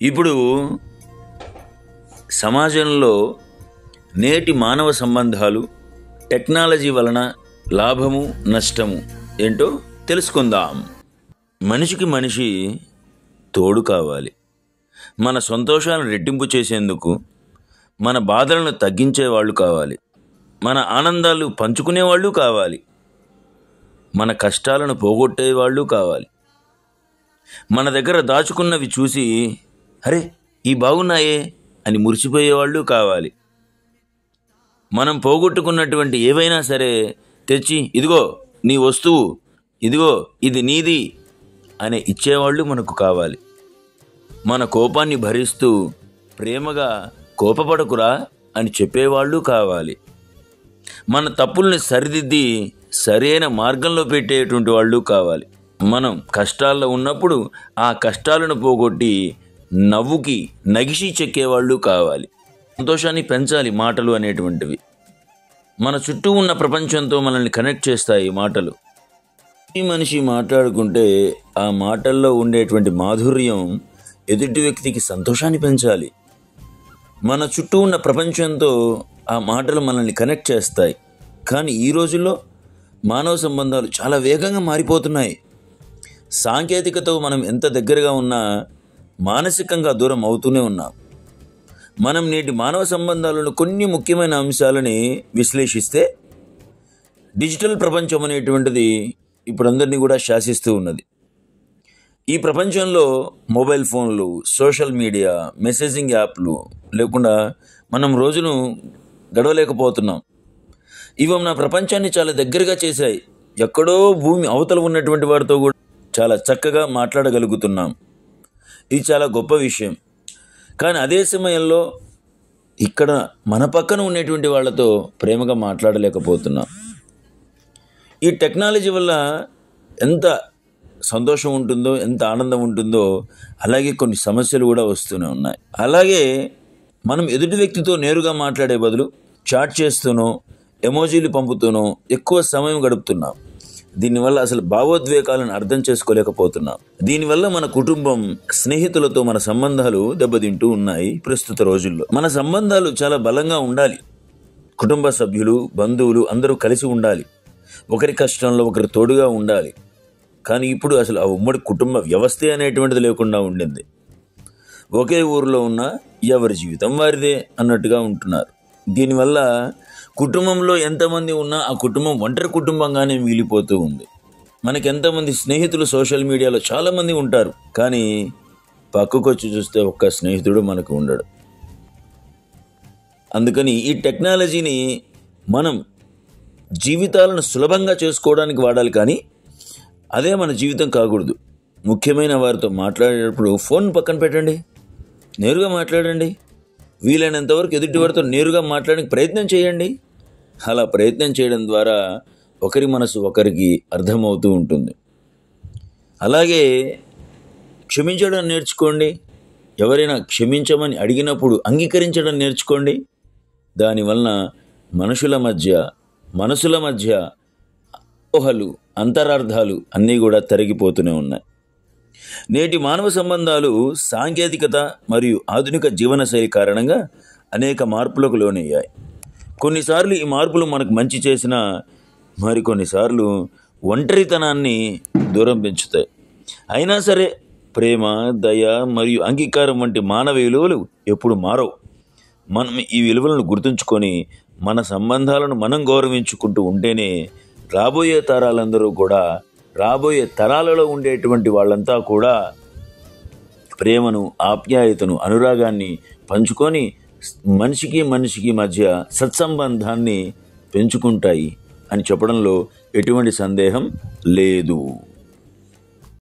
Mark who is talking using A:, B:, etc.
A: ఇప్పుడు సమాజంలో నేటి మానవ సంబంధాలు టెక్నాలజీ వలన లాభము నష్టము ఏంటో తెలుసుకుందాం. మనిషికి మనిషి తోడు కావాలి. మన సంతోషాలను రెట్టింపు చేసేందుకు మన బాధలను తగ్గించేవాళ్ళు కావాలి. మన ఆనందాలు పంచుకునేవాళ్ళు కావాలి. మన కష్టాలను పోగొట్టేవాళ్ళు కావాలి. మన దగ్గర దాచుకున్నవి చూసి అరే ఈ బాగున్నాయే అని మురిసిపోయేవాళ్ళు కావాలి. మనం పోగొట్టుకున్నటువంటి ఏవైనా సరే తెచ్చి ఇదిగో నీ వస్తువు, ఇదిగో ఇది నీది అని ఇచ్చేవాళ్ళు మనకు కావాలి. మన కోపాన్ని భరిస్తూ ప్రేమగా కోపపడకురా అని చెప్పేవాళ్ళు కావాలి. మన తప్పుల్ని సరిదిద్ది సరైన మార్గంలో పెట్టేటువంటి వాళ్ళు కావాలి. మనం కష్టాల్లో ఉన్నప్పుడు ఆ కష్టాలను పోగొట్టి నవ్వుకి నగిషి చెక్కేవాళ్ళు కావాలి. సంతోషాన్ని పెంచాలి మాటలు అనేటువంటివి. మన చుట్టూ ఉన్న ప్రపంచంతో మనల్ని కనెక్ట్ చేస్తాయి మాటలు. ఈ మనిషి మాట్లాడుకుంటే ఆ మాటల్లో ఉండేటువంటి మాధుర్యం ఎదుటి వ్యక్తికి సంతోషాన్ని పెంచాలి. మన చుట్టూ ఉన్న ప్రపంచంతో ఆ మాటలు మనల్ని కనెక్ట్ చేస్తాయి. కానీ ఈ రోజుల్లో మానవ సంబంధాలు చాలా వేగంగా మారిపోతున్నాయి. సాంకేతికతో మనం ఎంత దగ్గరగా ఉన్నా మానసికంగా దూరం అవుతూనే ఉన్నాం. మనం నేటి మానవ సంబంధాలను కొన్ని ముఖ్యమైన అంశాలని విశ్లేషిస్తే డిజిటల్ ప్రపంచం అనేటువంటిది ఇప్పుడు అందరినీ కూడా శాసిస్తూ ఉన్నది. ఈ ప్రపంచంలో మొబైల్ ఫోన్లు, సోషల్ మీడియా, మెసేజింగ్ యాప్లు లేకుండా మనం రోజును గడవలేకపోతున్నాం. ఇవి మన ప్రపంచాన్ని చాలా దగ్గరగా చేశాయి. ఎక్కడో భూమి అవతల ఉన్నటువంటి వారితో కూడా చాలా చక్కగా మాట్లాడగలుగుతున్నాం. ఇది చాలా గొప్ప విషయం. కానీ అదే సమయంలో ఇక్కడ మన పక్కన ఉన్నటువంటి వాళ్ళతో ప్రేమగా మాట్లాడలేకపోతున్నాం. ఈ టెక్నాలజీ వల్ల ఎంత సంతోషం ఉంటుందో, ఎంత ఆనందం ఉంటుందో, అలాగే కొన్ని సమస్యలు కూడా వస్తూనే ఉన్నాయి. అలాగే మనం ఎదుటి వ్యక్తితో నేరుగా మాట్లాడే బదులు చాట్ చేస్తూనో ఎమోజీలు పంపుతూనో ఎక్కువ సమయం గడుపుతున్నాం. దీనివల్ల అసలు భావోద్వేగాలను అర్థం చేసుకోలేకపోతున్నాం. దీనివల్ల మన కుటుంబం, స్నేహితులతో మన సంబంధాలు దెబ్బతింటూ ఉన్నాయి. ప్రస్తుత రోజుల్లో మన సంబంధాలు చాలా బలంగా ఉండాలి. కుటుంబ సభ్యులు, బంధువులు అందరూ కలిసి ఉండాలి. ఒకరి కష్టంలో ఒకరి తోడుగా ఉండాలి. కానీ ఇప్పుడు అసలు ఆ ఉమ్మడి కుటుంబ వ్యవస్థే అనేటువంటిది లేకుండా ఉండింది. ఒకే ఊరిలో ఉన్న ఎవరి జీవితం వారిదే అన్నట్టుగా ఉంటున్నారు. దీనివల్ల కుటుంబంలో ఎంతమంది ఉన్నా ఆ కుటుంబం ఒంటరి కుటుంబంగానే మిగిలిపోతూ ఉంది. మనకి ఎంతమంది స్నేహితులు సోషల్ మీడియాలో చాలామంది ఉంటారు. కానీ పక్కకు వచ్చి చూస్తే ఒక్క స్నేహితుడు మనకు ఉండడు. అందుకని ఈ టెక్నాలజీని మనం జీవితాలను సులభంగా చేసుకోవడానికి వాడాలి. కానీ అదే మన జీవితం కాకూడదు. ముఖ్యమైన వారితో మాట్లాడేటప్పుడు ఫోన్ పక్కన పెట్టండి, నేరుగా మాట్లాడండి. వీలైనంతవరకు ఎదుటి వారితో నేరుగా మాట్లాడడానికి ప్రయత్నం చేయండి. అలా ప్రయత్నం చేయడం ద్వారా ఒకరి మనసు ఒకరికి అర్థమవుతూ ఉంటుంది. అలాగే క్షమించడం నేర్చుకోండి. ఎవరైనా క్షమించమని అడిగినప్పుడు అంగీకరించడం నేర్చుకోండి. దానివలన మనసుల మధ్య ఊహలు, అంతరార్థాలు అన్నీ కూడా తరిగిపోతూనే ఉన్నాయి. నేటి మానవ సంబంధాలు సాంకేతికత మరియు ఆధునిక జీవనశైలి కారణంగా అనేక మార్పులకు లోనయ్యాయి. కొన్నిసార్లు ఈ మార్పులు మనకు మంచి చేసినా మరికొన్నిసార్లు ఒంటరితనాన్ని దూరం పెంచుతాయి. అయినా సరే ప్రేమ, దయ మరియు అంగీకారం వంటి మానవ విలువలు ఎప్పుడు మారవు. మనం ఈ విలువలను గుర్తుంచుకొని మన సంబంధాలను మనం గౌరవించుకుంటూ ఉంటేనే రాబోయే తరాలలో ఉండేటువంటి వాళ్ళంతా కూడా ప్రేమను, ఆప్యాయతను, అనురాగాన్ని పంచుకొని మనిషికి మధ్య సత్సంబంధాన్ని పెంచుకుంటాయి అని చెప్పడంలో ఎటువంటి సందేహం లేదు.